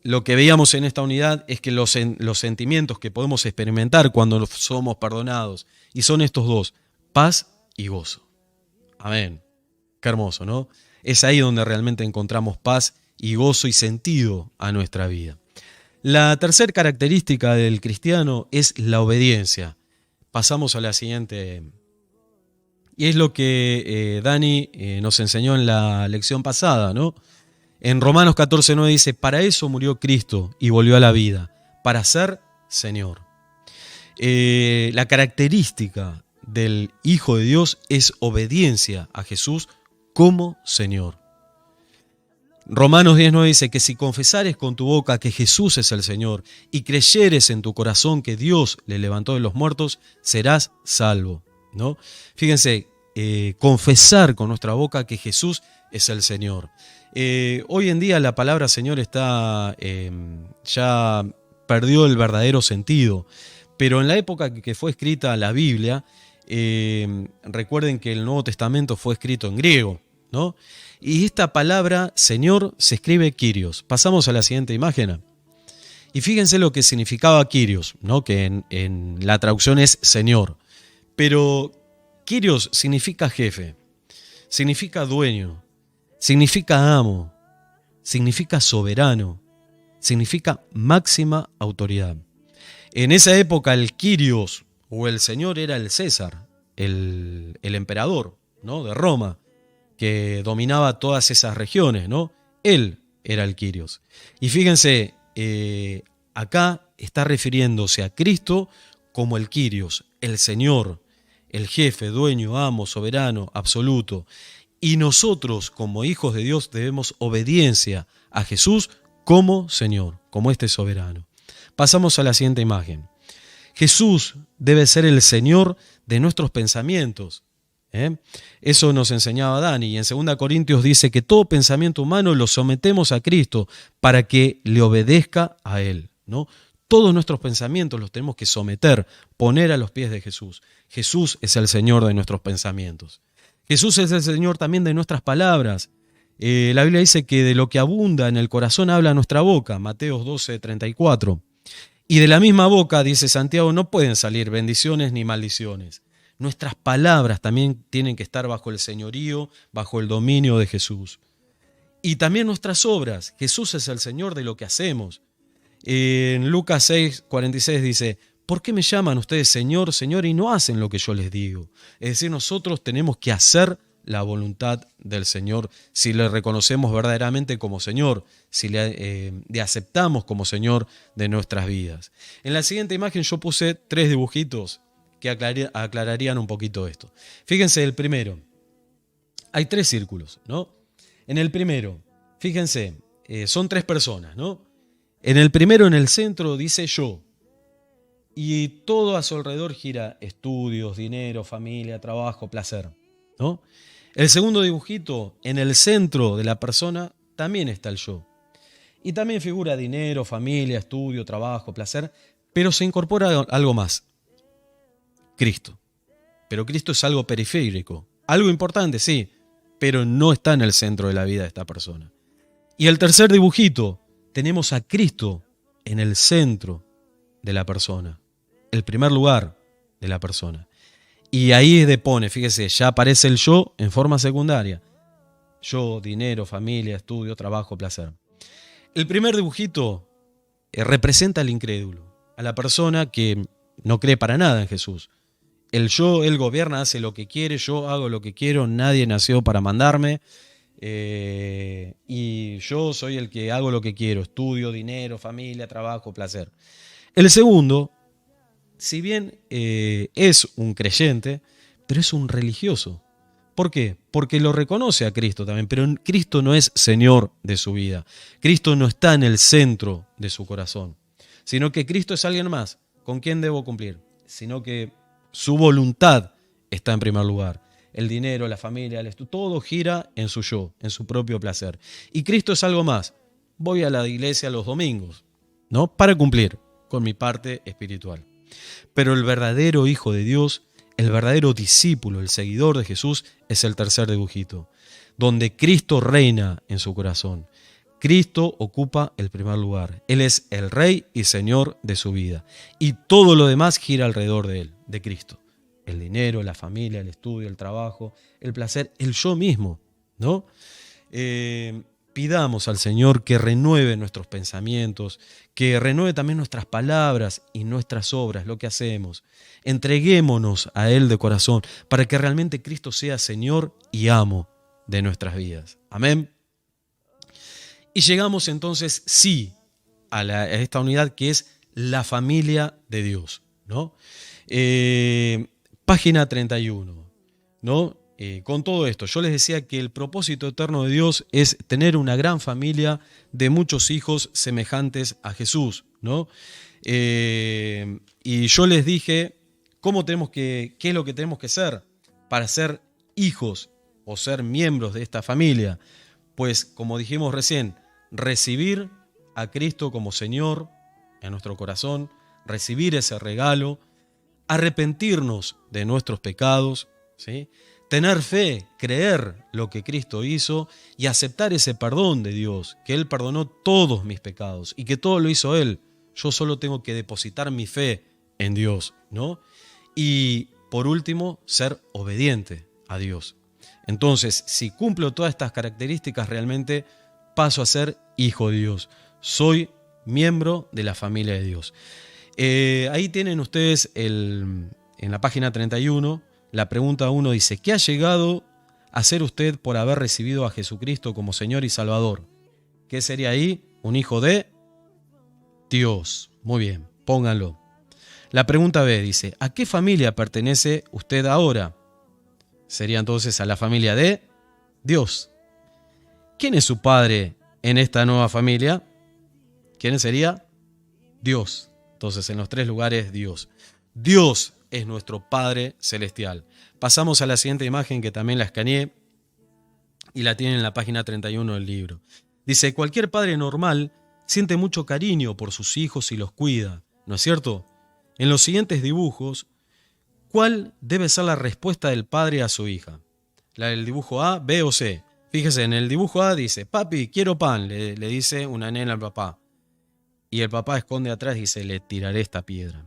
lo que veíamos en esta unidad es que los sentimientos que podemos experimentar cuando somos perdonados, y son estos dos, paz y gozo. Amén. Qué hermoso, ¿no? Es ahí donde realmente encontramos paz y gozo y sentido a nuestra vida. La tercera característica del cristiano es la obediencia. Pasamos a la siguiente. Y es lo que Dani nos enseñó en la lección pasada, ¿no? En Romanos 14:9 dice, para eso murió Cristo y volvió a la vida, para ser Señor. La característica del Hijo de Dios es obediencia a Jesús como Señor. Romanos 10:9 dice que si confesares con tu boca que Jesús es el Señor y creyeres en tu corazón que Dios le levantó de los muertos, serás salvo, ¿no? Fíjense, confesar con nuestra boca que Jesús es el Señor. Hoy en día la palabra Señor está ya perdió el verdadero sentido, pero en la época que fue escrita la Biblia, recuerden que el Nuevo Testamento fue escrito en griego, ¿no? Y esta palabra Señor se escribe Kyrios. Pasamos a la siguiente imagen. Y fíjense lo que significaba Kyrios, ¿no? Que en la traducción es Señor. Pero Kyrios significa jefe, significa dueño, significa amo, significa soberano, significa máxima autoridad. En esa época el Kyrios o el Señor era el César, el emperador, ¿no? De Roma, que dominaba todas esas regiones, ¿no? Él era el Kyrios. Y fíjense, acá está refiriéndose a Cristo como el Kyrios, el Señor, el jefe, dueño, amo, soberano, absoluto. Y nosotros, como hijos de Dios, debemos obediencia a Jesús como Señor, como este soberano. Pasamos a la siguiente imagen. Jesús debe ser el Señor de nuestros pensamientos. Eso nos enseñaba Dani. Y en 2 Corintios dice que todo pensamiento humano lo sometemos a Cristo para que le obedezca a Él, ¿no? Todos nuestros pensamientos los tenemos que someter, poner a los pies de Jesús. Jesús es el Señor de nuestros pensamientos. Jesús es el Señor también de nuestras palabras. La Biblia dice que de lo que abunda en el corazón habla nuestra boca, Mateo 12:34. Y de la misma boca, dice Santiago, no pueden salir bendiciones ni maldiciones. Nuestras palabras también tienen que estar bajo el señorío, bajo el dominio de Jesús. Y también nuestras obras. Jesús es el Señor de lo que hacemos. En Lucas 6:46 dice, ¿por qué me llaman ustedes Señor, Señor y no hacen lo que yo les digo? Es decir, nosotros tenemos que hacer la voluntad del Señor si le reconocemos verdaderamente como Señor, si le aceptamos como Señor de nuestras vidas. En la siguiente imagen yo puse 3 dibujitos que aclararían un poquito esto. Fíjense el primero. Hay 3 círculos, ¿no? En el primero, fíjense, son 3 personas, ¿no? En el primero, en el centro, dice yo. Y todo a su alrededor gira estudios, dinero, familia, trabajo, placer, ¿no? El segundo dibujito, en el centro de la persona, también está el yo. Y también figura dinero, familia, estudio, trabajo, placer, pero se incorpora algo más. Cristo. Pero Cristo es algo periférico, algo importante, sí, pero no está en el centro de la vida de esta persona. Y el tercer dibujito, tenemos a Cristo en el centro de la persona, el primer lugar de la persona. Y ahí depone, fíjese, ya aparece el yo en forma secundaria. Yo, dinero, familia, estudio, trabajo, placer. El primer dibujito representa al incrédulo, a la persona que no cree para nada en Jesús. El yo, él gobierna, hace lo que quiere, yo hago lo que quiero, nadie nació para mandarme. Y yo soy el que hago lo que quiero, estudio, dinero, familia, trabajo, placer. El segundo, si bien es un creyente, pero es un religioso, ¿Por qué? Porque lo reconoce a Cristo también, pero Cristo no es Señor de su vida. Cristo no está en el centro de su corazón, sino que Cristo es alguien más. ¿Con quién debo cumplir? Sino que su voluntad está en primer lugar. El dinero, la familia, todo gira en su yo, en su propio placer. Y Cristo es algo más. Voy a la iglesia los domingos, ¿no? Para cumplir con mi parte espiritual. Pero el verdadero Hijo de Dios, el verdadero discípulo, el seguidor de Jesús, es el tercer dibujito, donde Cristo reina en su corazón. Cristo ocupa el primer lugar. Él es el Rey y Señor de su vida. Y todo lo demás gira alrededor de Él, de Cristo. El dinero, la familia, el estudio, el trabajo, el placer, el yo mismo, ¿no? Pidamos al Señor que renueve nuestros pensamientos, que renueve también nuestras palabras y nuestras obras, lo que hacemos. Entreguémonos a Él de corazón para que realmente Cristo sea Señor y amo de nuestras vidas. Amén. Y llegamos entonces, sí, a esta unidad que es la familia de Dios, ¿no? Página 31, ¿no? Con todo esto, yo les decía que el propósito eterno de Dios es tener una gran familia de muchos hijos semejantes a Jesús, ¿no? Y yo les dije qué es lo que tenemos que ser para ser hijos o ser miembros de esta familia. Pues, como dijimos recién, recibir a Cristo como Señor en nuestro corazón, recibir ese regalo, arrepentirnos de nuestros pecados, ¿sí? Tener fe, creer lo que Cristo hizo y aceptar ese perdón de Dios, que Él perdonó todos mis pecados y que todo lo hizo Él. Yo solo tengo que depositar mi fe en Dios, ¿no? Y por último, ser obediente a Dios. Entonces, si cumplo todas estas características, realmente paso a ser hijo de Dios. Soy miembro de la familia de Dios. Ahí tienen ustedes en la página 31, la pregunta 1 dice: ¿qué ha llegado a ser usted por haber recibido a Jesucristo como Señor y Salvador? ¿Qué sería ahí? Un hijo de Dios. Muy bien, pónganlo. La pregunta B dice: ¿a qué familia pertenece usted ahora? Sería entonces a la familia de Dios. ¿Quién es su padre en esta nueva familia? ¿Quién sería? Dios. Entonces, en los tres lugares, Dios. Dios es nuestro Padre Celestial. Pasamos a la siguiente imagen, que también la escaneé y la tiene en la página 31 del libro. Dice: cualquier padre normal siente mucho cariño por sus hijos y los cuida, ¿no es cierto? En los siguientes dibujos, ¿cuál debe ser la respuesta del padre a su hija? ¿La del dibujo A, B o C? Fíjese, en el dibujo A dice: papi, quiero pan, le dice una nena al papá. Y el papá esconde atrás y dice: le tiraré esta piedra.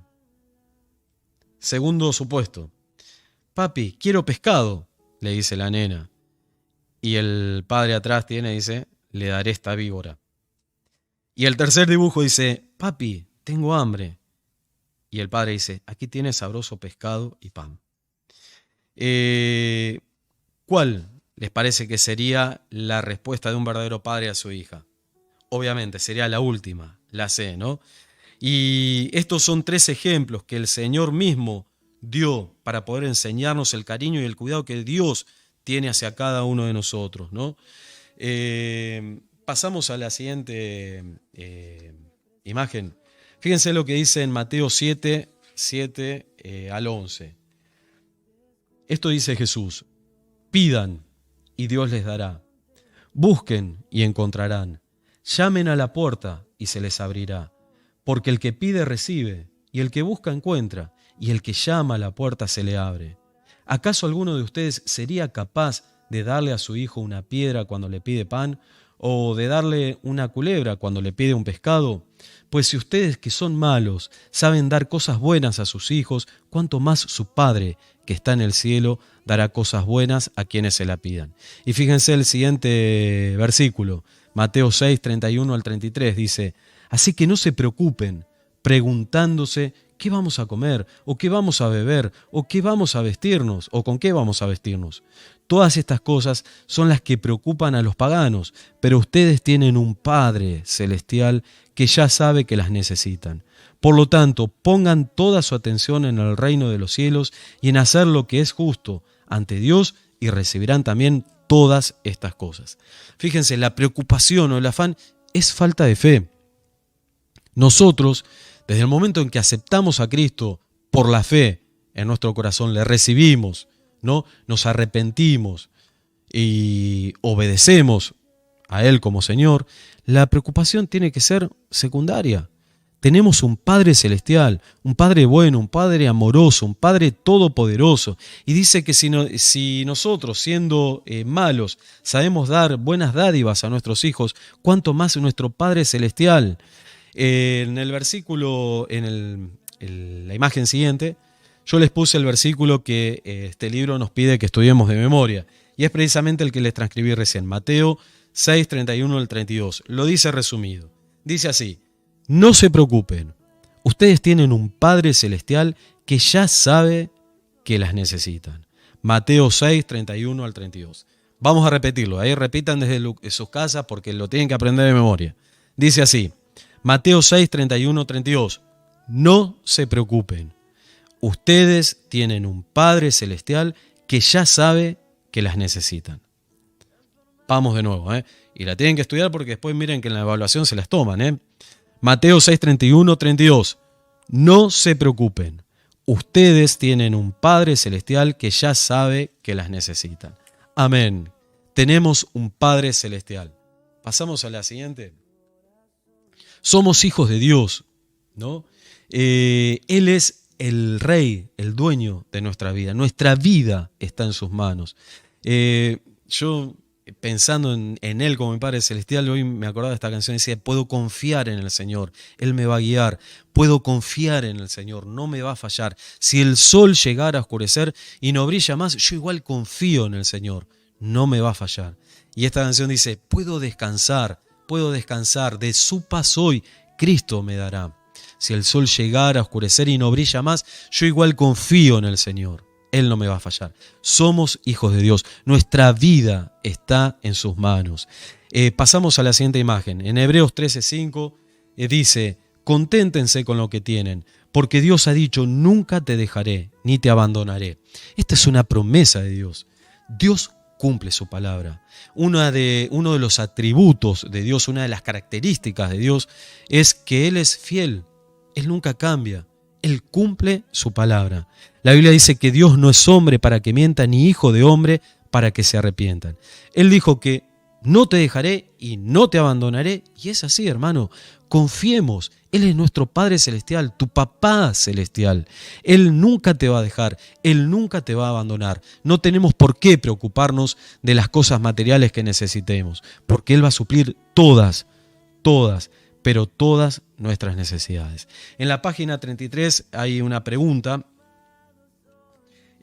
Segundo supuesto: papi, quiero pescado, le dice la nena. Y el padre atrás dice: le daré esta víbora. Y el tercer dibujo dice: papi, tengo hambre. Y el padre dice: aquí tienes sabroso pescado y pan. ¿Cuál les parece que sería la respuesta de un verdadero padre a su hija? Obviamente sería la última, la C, ¿no? Y estos son tres ejemplos que el Señor mismo dio para poder enseñarnos el cariño y el cuidado que Dios tiene hacia cada uno de nosotros, ¿no? Pasamos a la siguiente imagen. Fíjense lo que dice en Mateo 7 al 11. Esto dice Jesús: pidan y Dios les dará. Busquen y encontrarán. Llamen a la puerta y se les abrirá. Porque el que pide recibe, y el que busca encuentra, y el que llama a la puerta se le abre. ¿Acaso alguno de ustedes sería capaz de darle a su hijo una piedra cuando le pide pan, o de darle una culebra cuando le pide un pescado? Pues si ustedes, que son malos, saben dar cosas buenas a sus hijos, cuánto más su Padre, que está en el cielo, dará cosas buenas a quienes se la pidan. Y fíjense el siguiente versículo, Mateo 6, 31 al 33, dice: así que no se preocupen preguntándose qué vamos a comer, o qué vamos a beber, o qué vamos a vestirnos, o con qué vamos a vestirnos. Todas estas cosas son las que preocupan a los paganos, pero ustedes tienen un Padre Celestial que ya sabe que las necesitan. Por lo tanto, pongan toda su atención en el reino de los cielos y en hacer lo que es justo ante Dios y recibirán también todas estas cosas. Fíjense, la preocupación o el afán es falta de fe. Nosotros, desde el momento en que aceptamos a Cristo por la fe en nuestro corazón, le recibimos, ¿no? Nos arrepentimos y obedecemos a Él como Señor, la preocupación tiene que ser secundaria. Tenemos un Padre celestial, un Padre bueno, un Padre amoroso, un Padre todopoderoso. Y dice que si nosotros, siendo malos, sabemos dar buenas dádivas a nuestros hijos, ¿cuánto más nuestro Padre celestial? En el versículo, en la imagen siguiente, yo les puse el versículo que este libro nos pide que estudiemos de memoria. Y es precisamente el que les transcribí recién, Mateo 6, 31 al 32. Lo dice resumido. Dice así: no se preocupen, ustedes tienen un Padre celestial que ya sabe que las necesitan. Mateo 6, 31 al 32. Vamos a repetirlo, ahí repitan desde sus casas porque lo tienen que aprender de memoria. Dice así, Mateo 6, 31, 32. No se preocupen, ustedes tienen un Padre celestial que ya sabe que las necesitan. Vamos de nuevo, y la tienen que estudiar porque después miren que en la evaluación se las toman. Mateo 6, 31, 32. No se preocupen, ustedes tienen un Padre celestial que ya sabe que las necesitan. Amén. Tenemos un Padre celestial. Pasamos a la siguiente. Somos hijos de Dios, ¿no? Él es el Rey, el dueño de nuestra vida. Nuestra vida está en sus manos. Yo, pensando en Él como mi Padre celestial, hoy me acordaba de esta canción y decía, puedo confiar en el Señor, Él me va a guiar, puedo confiar en el Señor, no me va a fallar. Si el sol llegara a oscurecer y no brilla más, yo igual confío en el Señor, no me va a fallar. Y esta canción dice, puedo descansar, de su paz hoy, Cristo me dará. Si el sol llegara a oscurecer y no brilla más, yo igual confío en el Señor. Él no me va a fallar. Somos hijos de Dios. Nuestra vida está en sus manos. Pasamos a la siguiente imagen. En Hebreos 13:5 dice, conténtense con lo que tienen, porque Dios ha dicho, nunca te dejaré ni te abandonaré. Esta es una promesa de Dios. Dios cumple su palabra. Uno de los atributos de Dios, una de las características de Dios, es que Él es fiel. Él nunca cambia. Él cumple su palabra. La Biblia dice que Dios no es hombre para que mienta, ni hijo de hombre para que se arrepientan. Él dijo que no te dejaré y no te abandonaré. Y es así, hermano. Confiemos. Él es nuestro Padre celestial, tu papá celestial. Él nunca te va a dejar. Él nunca te va a abandonar. No tenemos por qué preocuparnos de las cosas materiales que necesitemos, porque Él va a suplir todas nuestras necesidades. En la página 33 hay una pregunta.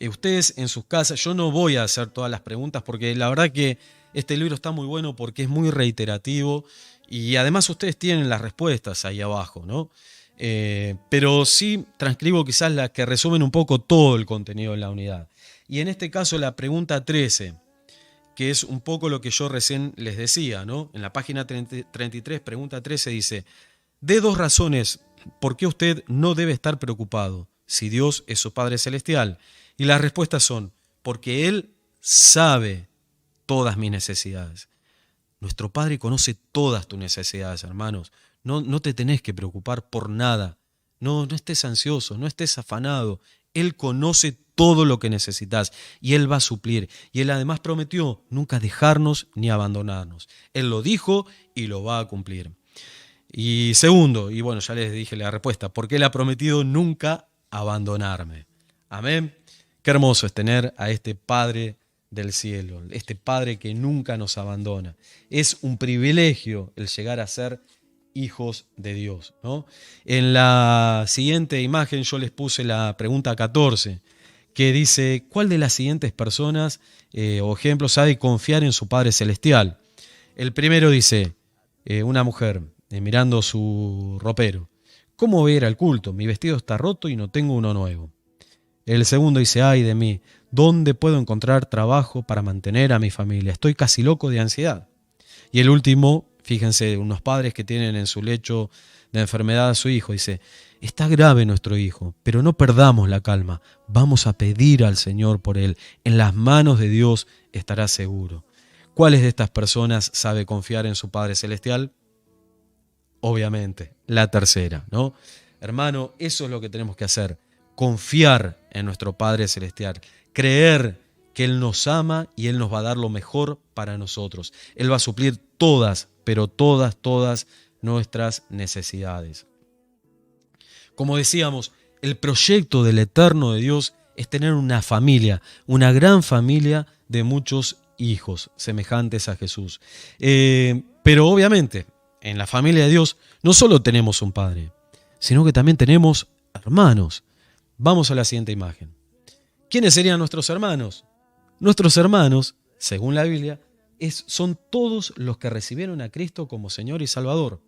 Ustedes en sus casas, yo no voy a hacer todas las preguntas porque la verdad que este libro está muy bueno porque es muy reiterativo y además ustedes tienen las respuestas ahí abajo, ¿no? Pero sí transcribo quizás las que resumen un poco todo el contenido de la unidad. Y en este caso la pregunta 13, que es un poco lo que yo recién les decía, ¿no? En la página 33, pregunta 13 dice, dé 2 razones por qué usted no debe estar preocupado si Dios es su Padre celestial. Y las respuestas son, porque Él sabe todas mis necesidades. Nuestro Padre conoce todas tus necesidades, hermanos. No te tenés que preocupar por nada. No estés ansioso, no estés afanado. Él conoce todo lo que necesitas y Él va a suplir. Y Él además prometió nunca dejarnos ni abandonarnos. Él lo dijo y lo va a cumplir. Y segundo, y bueno, ya les dije la respuesta, porque Él ha prometido nunca abandonarme. Amén. Qué hermoso es tener a este Padre del cielo, este Padre que nunca nos abandona. Es un privilegio el llegar a ser hijos de Dios, ¿no? En la siguiente imagen yo les puse la pregunta 14, que dice, ¿cuál de las siguientes personas o ejemplos ha de confiar en su Padre celestial? El primero dice, una mujer mirando su ropero. ¿Cómo voy a ir al culto? Mi vestido está roto y no tengo uno nuevo. El segundo dice, ay de mí, ¿dónde puedo encontrar trabajo para mantener a mi familia? Estoy casi loco de ansiedad. Y el último, fíjense, unos padres que tienen en su lecho de enfermedad a su hijo, dice, Está grave nuestro hijo, pero no perdamos la calma. Vamos a pedir al Señor por él. En las manos de Dios estará seguro. ¿Cuáles de estas personas sabe confiar en su Padre Celestial? Obviamente, la tercera, ¿no? Hermano, eso es lo que tenemos que hacer. Confiar en nuestro Padre Celestial. Creer que Él nos ama y Él nos va a dar lo mejor para nosotros. Él va a suplir todas, pero todas nuestras necesidades. Como decíamos, el proyecto del eterno de Dios es tener una familia, una gran familia de muchos hijos semejantes a Jesús. Pero obviamente, en la familia de Dios no solo tenemos un padre, sino que también tenemos hermanos. Vamos a la siguiente imagen. ¿Quiénes serían nuestros hermanos? Nuestros hermanos, según la Biblia, son todos los que recibieron a Cristo como Señor y Salvador.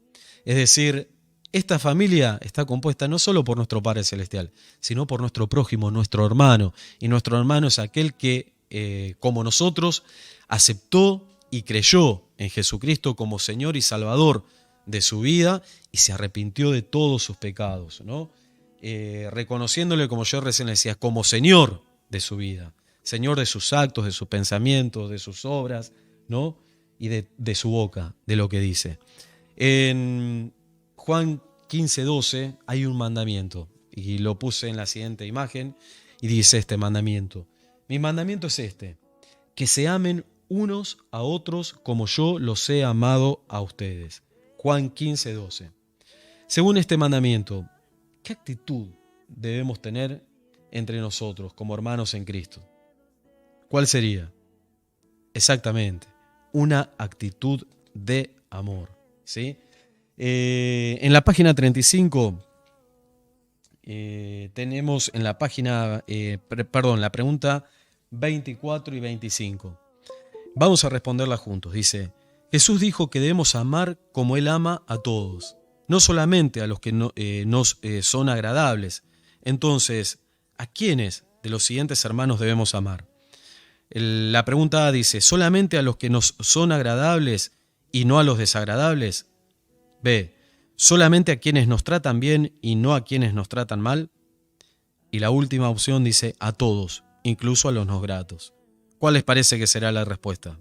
Es decir, esta familia está compuesta no solo por nuestro Padre Celestial, sino por nuestro prójimo, nuestro hermano. Y nuestro hermano es aquel que, como nosotros, aceptó y creyó en Jesucristo como Señor y Salvador de su vida y se arrepintió de todos sus pecados, ¿no? Reconociéndole, como yo recién decía, como Señor de su vida, Señor de sus actos, de sus pensamientos, de sus obras, ¿no? Y de su boca, de lo que dice. En Juan 15:12 hay un mandamiento, y lo puse en la siguiente imagen, y dice este mandamiento. Mi mandamiento es este, que se amen unos a otros como yo los he amado a ustedes. Juan 15:12. Según este mandamiento, ¿qué actitud debemos tener entre nosotros como hermanos en Cristo? ¿Cuál sería? Exactamente, una actitud de amor, ¿sí? En la página 35 tenemos en la página, la pregunta 24 y 25. Vamos a responderla juntos. Dice, Jesús dijo que debemos amar como Él ama a todos, no solamente a los que nos son agradables. Entonces, ¿a quiénes de los siguientes hermanos debemos amar? La pregunta A dice, ¿solamente a los que nos son agradables y no a los desagradables? B, ¿solamente a quienes nos tratan bien y no a quienes nos tratan mal? Y la última opción dice, a todos, incluso a los no gratos. ¿Cuál les parece que será la respuesta?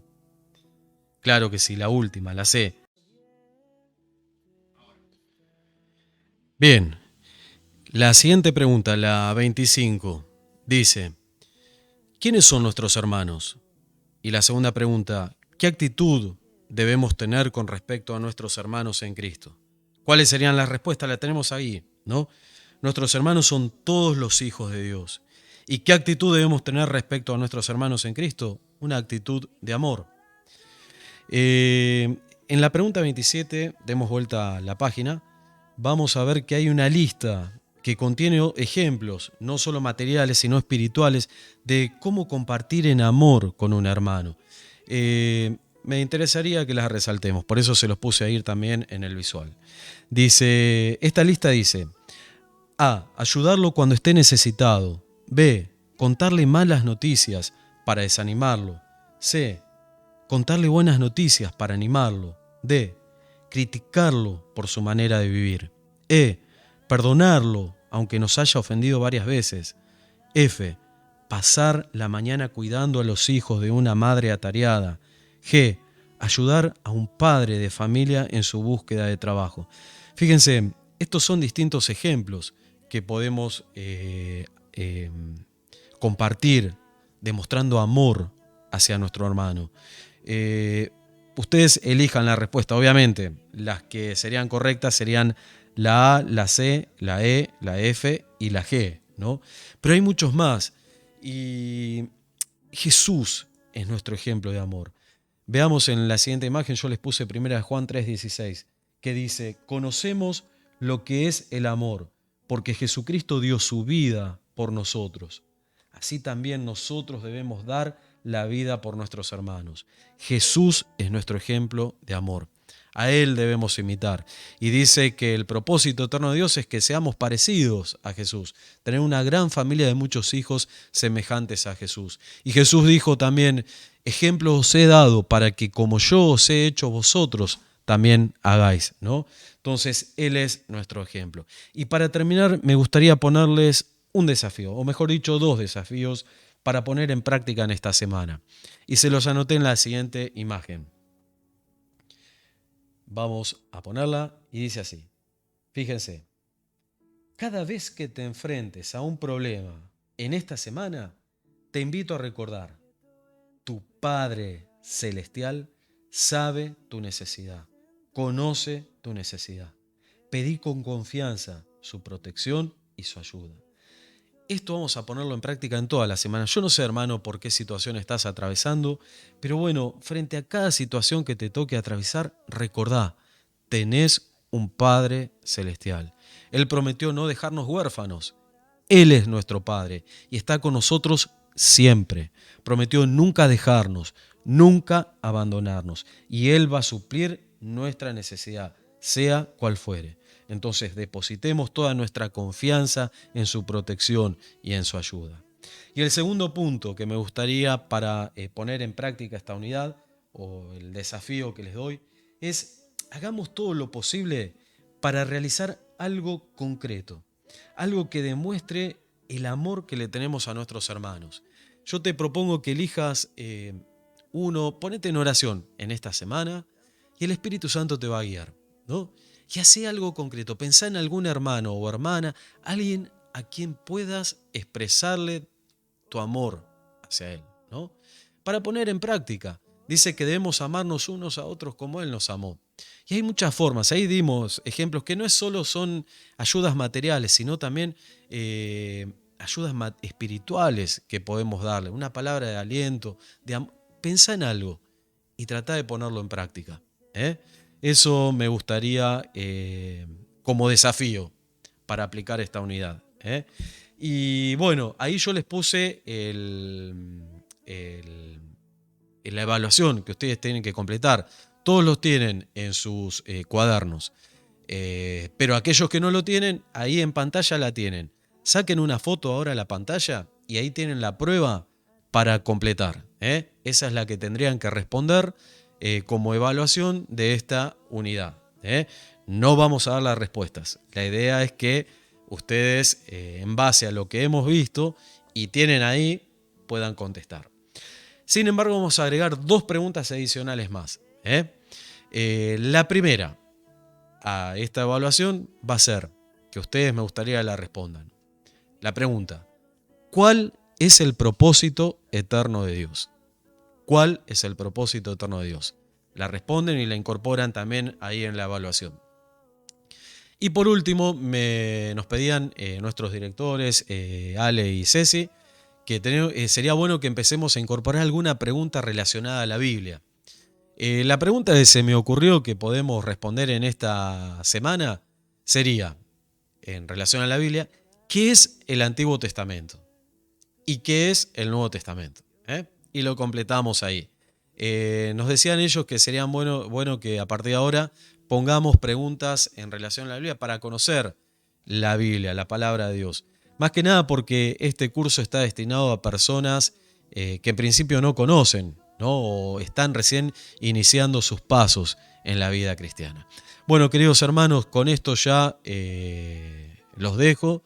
Claro que sí, la última, la C. Bien, la siguiente pregunta, la 25, dice, ¿quiénes son nuestros hermanos? Y la segunda pregunta, ¿qué actitud debemos tener con respecto a nuestros hermanos en Cristo? ¿Cuáles serían las respuestas? La tenemos ahí, ¿no? Nuestros hermanos son todos los hijos de Dios. ¿Y qué actitud debemos tener respecto a nuestros hermanos en Cristo? Una actitud de amor. En la pregunta 27, demos vuelta a la página, vamos a ver que hay una lista que contiene ejemplos, no solo materiales, sino espirituales, de cómo compartir en amor con un hermano. Me interesaría que las resaltemos, por eso se los puse ahí también en el visual. Esta lista dice, A, ayudarlo cuando esté necesitado. B, contarle malas noticias para desanimarlo. C, contarle buenas noticias para animarlo. D, criticarlo por su manera de vivir. E, perdonarlo aunque nos haya ofendido varias veces. F, pasar la mañana cuidando a los hijos de una madre atareada. G, ayudar a un padre de familia en su búsqueda de trabajo. Fíjense, estos son distintos ejemplos que podemos compartir demostrando amor hacia nuestro hermano. Ustedes elijan la respuesta, obviamente. Las que serían correctas serían la A, la C, la E, la F y la G, ¿no? Pero hay muchos más. Y Jesús es nuestro ejemplo de amor. Veamos en la siguiente imagen, yo les puse 1 Juan 3:16, que dice, conocemos lo que es el amor, porque Jesucristo dio su vida por nosotros. Así también nosotros debemos dar la vida por nuestros hermanos. Jesús es nuestro ejemplo de amor. A Él debemos imitar. Y dice que el propósito eterno de Dios es que seamos parecidos a Jesús, tener una gran familia de muchos hijos semejantes a Jesús. Y Jesús dijo también, ejemplo os he dado para que como yo os he hecho vosotros, también hagáis, ¿no? Entonces, Él es nuestro ejemplo. Y para terminar, me gustaría ponerles un desafío, o mejor dicho, dos desafíos para poner en práctica en esta semana. Y se los anoté en la siguiente imagen. Vamos a ponerla y dice así. Fíjense, cada vez que te enfrentes a un problema en esta semana, te invito a recordar, tu Padre Celestial sabe tu necesidad, conoce tu necesidad. Pedí con confianza su protección y su ayuda. Esto vamos a ponerlo en práctica en toda la semana. Yo no sé, hermano, por qué situación estás atravesando, pero bueno, frente a cada situación que te toque atravesar, recordá, tenés un Padre Celestial. Él prometió no dejarnos huérfanos. Él es nuestro Padre y está con nosotros siempre. Prometió nunca dejarnos, nunca abandonarnos. Y Él va a suplir nuestra necesidad, sea cual fuere. Entonces depositemos toda nuestra confianza en su protección y en su ayuda. Y el segundo punto que me gustaría para poner en práctica esta unidad, o el desafío que les doy, es hagamos todo lo posible para realizar algo concreto, algo que demuestre el amor que le tenemos a nuestros hermanos. Yo te propongo que elijas ponete en oración en esta semana y el Espíritu Santo te va a guiar, ¿no? Y hace algo concreto, pensá en algún hermano o hermana, alguien a quien puedas expresarle tu amor hacia él, ¿no? Para poner en práctica. Dice que debemos amarnos unos a otros como Él nos amó. Y hay muchas formas. Ahí dimos ejemplos que no es solo son ayudas materiales, sino también ayudas espirituales que podemos darle. Una palabra de aliento, pensá en algo y trata de ponerlo en práctica. Eso me gustaría como desafío para aplicar esta unidad. Y bueno, ahí yo les puse la evaluación que ustedes tienen que completar. Todos los tienen en sus cuadernos. Pero aquellos que no lo tienen, ahí en pantalla la tienen. Saquen una foto ahora a la pantalla y ahí tienen la prueba para completar. Esa es la que tendrían que responder como evaluación de esta unidad. No vamos a dar las respuestas. La idea es que ustedes, en base a lo que hemos visto y tienen ahí, puedan contestar. Sin embargo, vamos a agregar dos preguntas adicionales más. La primera a esta evaluación va a ser, que ustedes me gustaría la respondan. La pregunta, ¿cuál es el propósito eterno de Dios? ¿Cuál es el propósito eterno de Dios? La responden y la incorporan también ahí en la evaluación. Y por último, nos pedían nuestros directores, Ale y Ceci, que sería bueno que empecemos a incorporar alguna pregunta relacionada a la Biblia. La pregunta que se me ocurrió que podemos responder en esta semana sería, en relación a la Biblia, ¿qué es el Antiguo Testamento? ¿Y qué es el Nuevo Testamento? Y lo completamos ahí. Nos decían ellos que sería bueno que a partir de ahora pongamos preguntas en relación a la Biblia para conocer la Biblia, la palabra de Dios. Más que nada porque este curso está destinado a personas que en principio no conocen, ¿no? O están recién iniciando sus pasos en la vida cristiana. Bueno, queridos hermanos, con esto ya los dejo.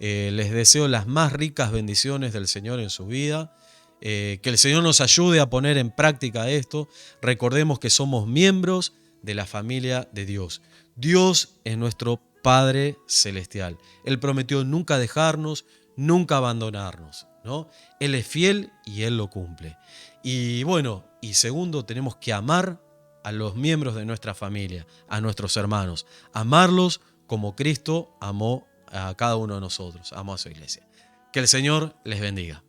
Les deseo las más ricas bendiciones del Señor en su vida. Que el Señor nos ayude a poner en práctica esto. Recordemos que somos miembros de la familia de Dios. Dios es nuestro Padre Celestial. Él prometió nunca dejarnos, nunca abandonarnos, ¿no? Él es fiel y Él lo cumple. Y bueno, y segundo, tenemos que amar a los miembros de nuestra familia, a nuestros hermanos. Amarlos como Cristo amó a cada uno de nosotros, amó a su iglesia. Que el Señor les bendiga.